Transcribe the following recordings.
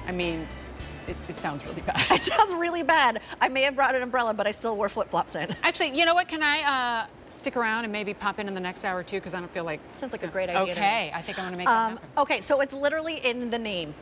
I mean, it sounds really bad. It sounds really bad. I may have brought an umbrella, but I still wore flip-flops in. Actually, you know what? Can I stick around and maybe pop in the next hour too? Because I don't feel like... Sounds like a great idea. Okay, I think I want to make that happen. Okay, so it's literally in the name.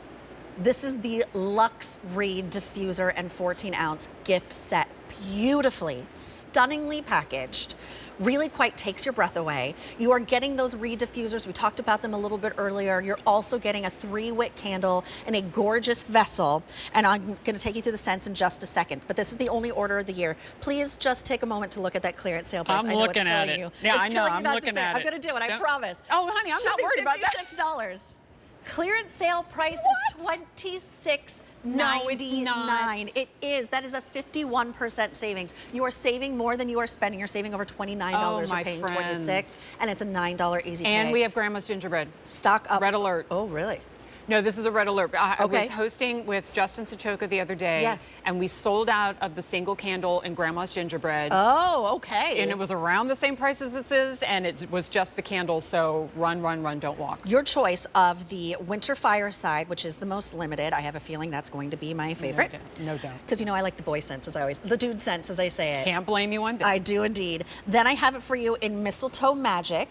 This is the Luxe Reed Diffuser and 14-ounce gift set. Beautifully, stunningly packaged. Really quite takes your breath away. You are getting those Reed diffusers. We talked about them a little bit earlier. You're also getting a 3-wick candle in a gorgeous vessel. And I'm going to take you through the scents in just a second. But this is the only order of the year. Please just take a moment to look at that clearance sale price. I'm I know looking it's at killing it. you. Yeah, it's I know. killing you I'm not looking to say at it. it. I'm going to do it. I Don't- promise. Oh, honey, I'm not worried about that. $56. Clearance sale price What? is $26.99. No, it's not. It is. That is a 51% savings. You are saving more than you are spending. You're saving over $29. Oh, You're my paying friends. $26, and it's a $9 easy pay. And we have Grandma's gingerbread. Stock up. Red alert. Oh, really? No, this is a red alert. I Okay. was hosting with Justin Sachoka the other day. Yes. And we sold out of the single candle in Grandma's gingerbread. Oh, okay. And it was around the same price as this is, and it was just the candle, so run, run, run, don't walk. Your choice of the Winter Fireside, which is the most limited. I have a feeling that's going to be my favorite. No doubt. Because you know I like the boy scents, as I always, the dude scents, as I say it. Can't blame you one bit. I do indeed. Then I have it for you in Mistletoe Magic.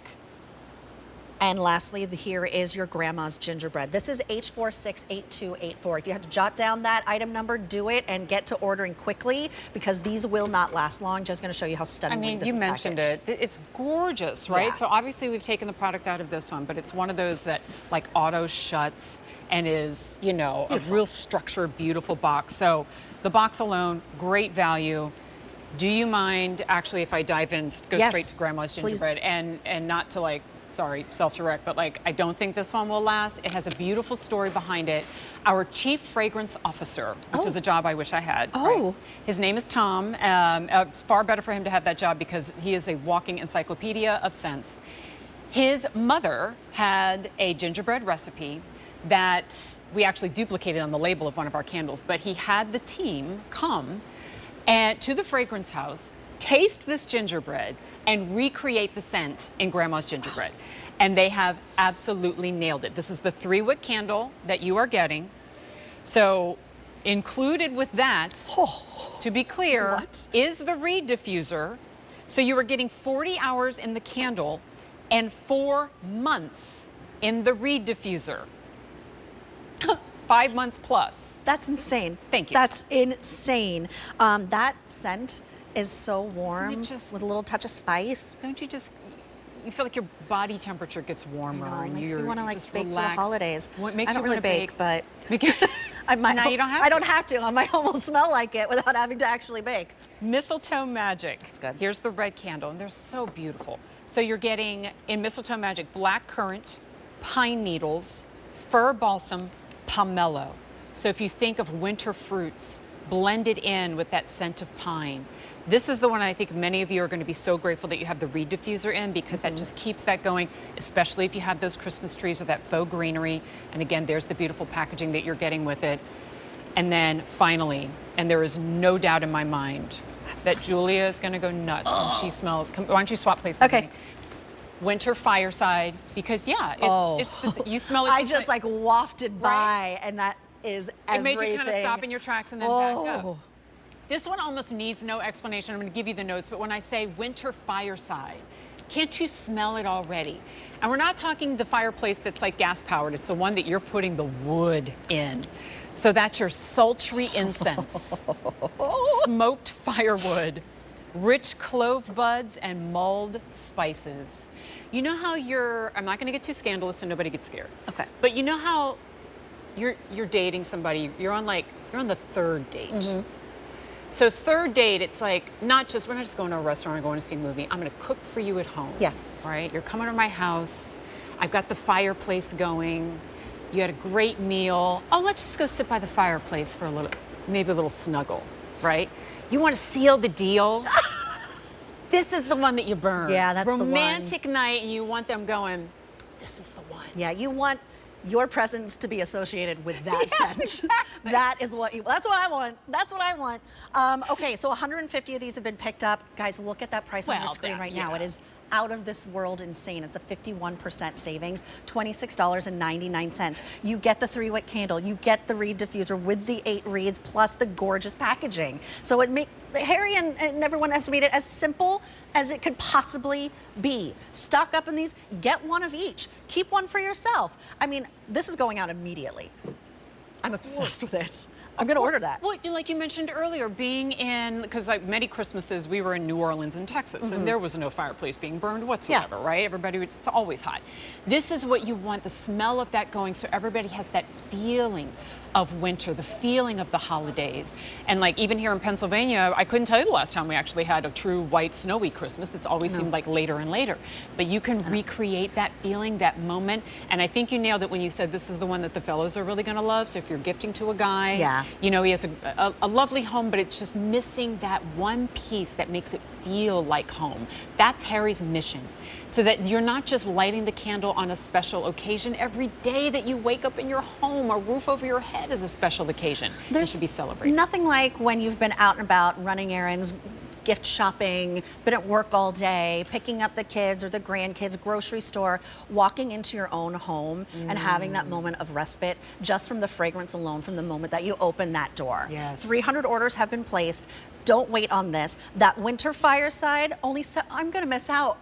And lastly, here is your Grandma's gingerbread. This is H468284. If you have to jot down that item number, do it and get to ordering quickly because these will not last long. Just going to show you how stunningly this is you mentioned packaged. it. It's gorgeous, right? Yeah. So obviously we've taken the product out of this one, but it's one of those that like auto shuts and is, you know, a real structured, beautiful box. So the box alone, great value. Do you mind actually if I dive in, go Yes, straight to Grandma's please. gingerbread and not to like, sorry, self-direct, but like, I don't think this one will last. It has a beautiful story behind it. Our chief fragrance officer, which is a job I wish I had. Oh. Right? His name is Tom. It's far better for him to have that job because he is a walking encyclopedia of scents. His mother had a gingerbread recipe that we actually duplicated on the label of one of our candles, but he had the team come and to the fragrance house, taste this gingerbread, and recreate the scent in Grandma's gingerbread. And they have absolutely nailed it. This is the 3-wick candle that you are getting. So included with that, to be clear, is the Reed diffuser. So you are getting 40 hours in the candle and 4 months in the Reed diffuser. 5 months plus. That's insane. Thank you. That's insane. That scent is so warm just- with a little touch of spice. Don't you just, you feel like your body temperature gets warmer I know, it and makes you're me want to like just bake for the relaxed. holidays. What makes I don't you really want to bake, but Because now you don't have I to. don't have to. My home will smell like it without having to actually bake. Mistletoe Magic. That's good. Here's the red candle, and they're so beautiful. So you're getting, in Mistletoe Magic, black currant, pine needles, fir balsam, pomelo. So if you think of winter fruits blended in with that scent of pine, this is the one I think many of you are going to be so grateful that you have the Reed diffuser in because that just keeps that going, especially if you have those Christmas trees or that faux greenery. And again, there's the beautiful packaging that you're getting with it. And then finally, and there is no doubt in my mind that Julia is going to go nuts when she smells. Why don't you swap places? Okay. With me? Winter Fireside, because yeah, you smell it. I just like wafted by, and that is everything. It made you kind of stop in your tracks and then back up. This one almost needs no explanation. I'm going to give you the notes, but when I say Winter Fireside, can't you smell it already? And we're not talking the fireplace that's like gas powered. It's the one that you're putting the wood in. So that's your sultry incense, smoked firewood, rich clove buds, and mulled spices. You know how I'm not going to get too scandalous so nobody gets scared. Okay. But you know how you're dating somebody, you're on the 3rd date. So 3rd date, it's like, we're not just going to a restaurant or going to see a movie. I'm going to cook for you at home. Yes. Right? You're coming to my house. I've got the fireplace going. You had a great meal. Oh, let's just go sit by the fireplace for maybe a little snuggle, right? You want to seal the deal? This is the one that you burn. Yeah, that's the one. Romantic night, and you want them going, this is the one. Yeah, you want your presence to be associated with that scent. Exactly. That's what I want. That's what I want. Okay, so 150 of these have been picked up. Guys, look at that price on your screen right now. It is out of this world insane. It's a 51% savings, $26.99. You get the 3-wick candle, you get the reed diffuser with the 8 reeds plus the gorgeous packaging. So it makes Harry and everyone estimate it as simple as it could possibly be. Stock up on these, get one of each. Keep one for yourself. I mean, this is going out immediately. I'm obsessed with it. I'm going to order that. Well, like you mentioned earlier, being in, because like many Christmases we were in New Orleans and Texas, and there was no fireplace being burned whatsoever, right? Everybody, it's always hot. This is what you want, the smell of that going, so everybody has that feeling of winter, the feeling of the holidays. And like even here in Pennsylvania, I couldn't tell you the last time we actually had a true white snowy Christmas. It's always seemed like later and later. But you can recreate that feeling, that moment. And I think you nailed it when you said this is the one that the fellows are really gonna love. So if you're gifting to a guy, you know, he has a lovely home, but it's just missing that one piece that makes it feel like home. That's Harry's mission. So that you're not just lighting the candle on a special occasion. Every day that you wake up in your home, a roof over your head is a special occasion. It should be celebrated. Nothing like when you've been out and about running errands, gift shopping, been at work all day, picking up the kids or the grandkids, grocery store, walking into your own home and having that moment of respite just from the fragrance alone from the moment that you open that door. 300 orders have been placed. Don't wait on this. That winter fireside, I'm going to miss out.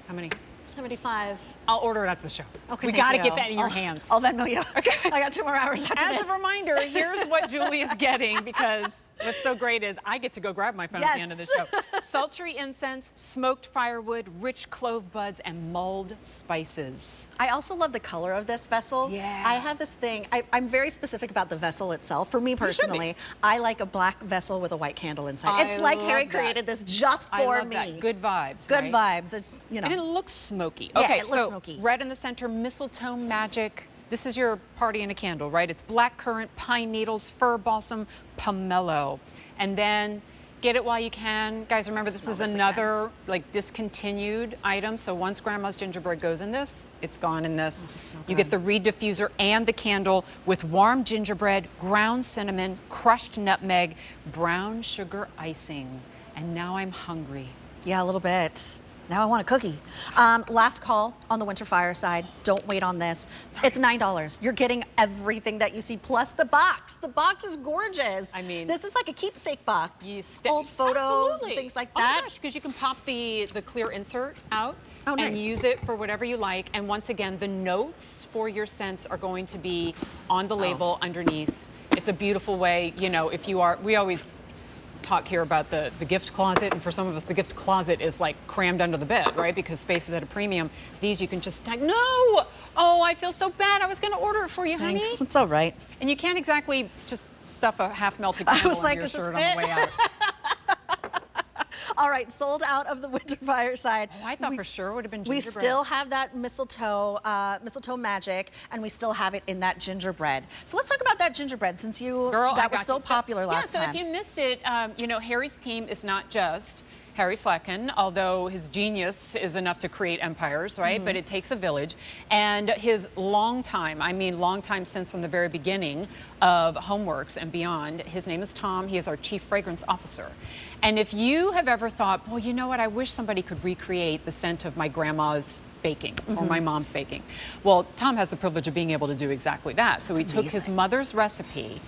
How many? 75. I'll order it after the show. Okay, we got to get that in your hands. I'll Venmo you. Okay. I got 2 more hours after this. As a reminder, here's what Julie is getting, because what's so great is I get to go grab my phone at the end of the show. Sultry incense, smoked firewood, rich clove buds, and mulled spices. I also love the color of this vessel. I have this thing, I'm very specific about the vessel itself. For me personally, I like a black vessel with a white candle inside. It's like Harry created this just for me. That. Good vibes. Good vibes. It's, you know. And it looks smoky. Yeah, okay, it so looks smoky. Red in the center, mistletoe magic. This is your party in a candle, right? It's black currant, pine needles, fir balsam, pomelo. And then get it while you can. Guys, remember this is another like discontinued item. So once Grandma's gingerbread goes in this, it's gone in this. So you get the reed diffuser and the candle with warm gingerbread, ground cinnamon, crushed nutmeg, brown sugar icing. And now I'm hungry. Yeah, a little bit. Now I want a cookie. Last call on the winter fireside. Don't wait on this. It's $9. You're getting everything that you see, plus the box. The box is gorgeous. I mean, this is like a keepsake box. Old photos, and things like that. Oh my gosh, because you can pop the clear insert out and use it for whatever you like. And once again, the notes for your scents are going to be on the label underneath. It's a beautiful way, you know, if you are, we always talk here about the gift closet, and for some of us the gift closet is like crammed under the bed, right? Because space is at a premium. These you can just tag. No! Oh, I feel so bad. I was going to order it for you, honey. Thanks. It's all right. And you can't exactly just stuff a half-melted candle on your shirt on the way out. All right, sold out of the winter fireside. Oh, I thought for sure it would have been gingerbread. We still have that mistletoe magic, and we still have it in that gingerbread. So let's talk about that gingerbread, since that was so popular last time. Yeah, so if you missed it, you know, Harry's team is not just Harry Slatkin, although his genius is enough to create empires, right? But it takes a village. And his long time since from the very beginning of HomeWorx and beyond, his name is Tom. He is our Chief Fragrance Officer. And if you have ever thought, well, you know what, I wish somebody could recreate the scent of my grandma's baking or my mom's baking. Well, Tom has the privilege of being able to do exactly that. So he took his mother's recipe,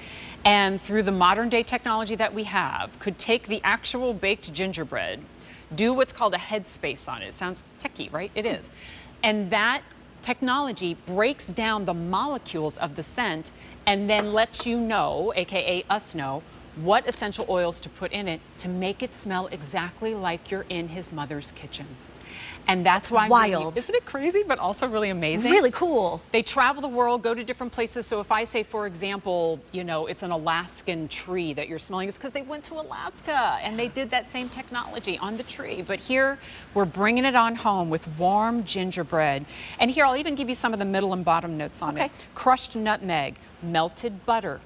and through the modern day technology that we have, could take the actual baked gingerbread, do what's called a headspace on it. It sounds techie, right? It is. And that technology breaks down the molecules of the scent and then lets you know, AKA us know, what essential oils to put in it to make it smell exactly like you're in his mother's kitchen. And that's why wild. Isn't it crazy, but also really amazing? Really cool. They travel the world, go to different places. So if I say, for example, you know, it's an Alaskan tree that you're smelling, it's because they went to Alaska and they did that same technology on the tree. But here, we're bringing it on home with warm gingerbread. And here, I'll even give you some of the middle and bottom notes on it. Crushed nutmeg, melted butter,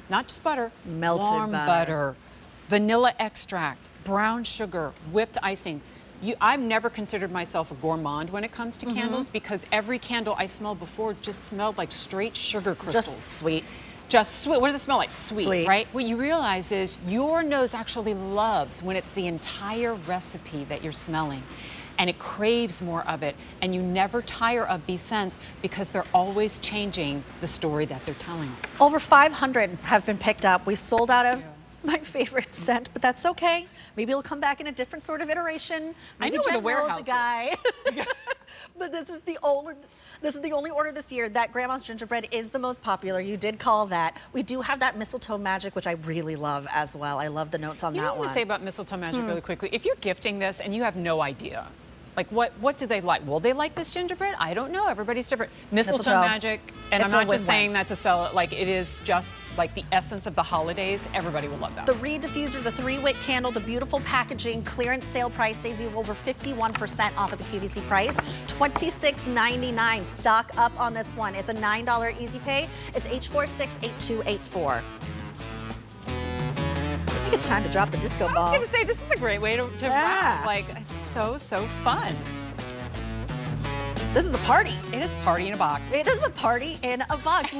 not just butter, warm butter, vanilla extract, brown sugar, whipped icing. I've never considered myself a gourmand when it comes to candles, because every candle I smelled before just smelled like straight sugar crystals. Just sweet. Just sweet. What does it smell like? Sweet, right? What you realize is your nose actually loves when it's the entire recipe that you're smelling. and it craves more of it. And you never tire of these scents because they're always changing the story that they're telling. Over 500 have been picked up. We sold out of my favorite scent, but that's okay. Maybe it'll come back in a different sort of iteration. Maybe I know where the Jen warehouse knows a guy. But this is the only order this year. That Grandma's Gingerbread is the most popular. You did call that. We do have that Mistletoe Magic, which I really love as well. I love the notes on You know that what I one. want to say about Mistletoe Magic really quickly? If you're gifting this and you have no idea, like what do they like? Will they like this gingerbread? I don't know. Everybody's different. Mistletoe Magic, and It's I'm a not just win-win. saying that to sell it. Like it is just like the essence of the holidays. Everybody will love that. The Reed Diffuser, the 3-wick candle, the beautiful packaging, clearance sale price saves you over 51% off of the QVC price. $26.99. Stock up on this one. It's a $9 easy pay. It's H468284. I think it's time to drop the disco I ball. was going to say, this is a great way to Yeah. wrap. Like, it's so fun. This is a party. It is party in a box. It is a party in a box.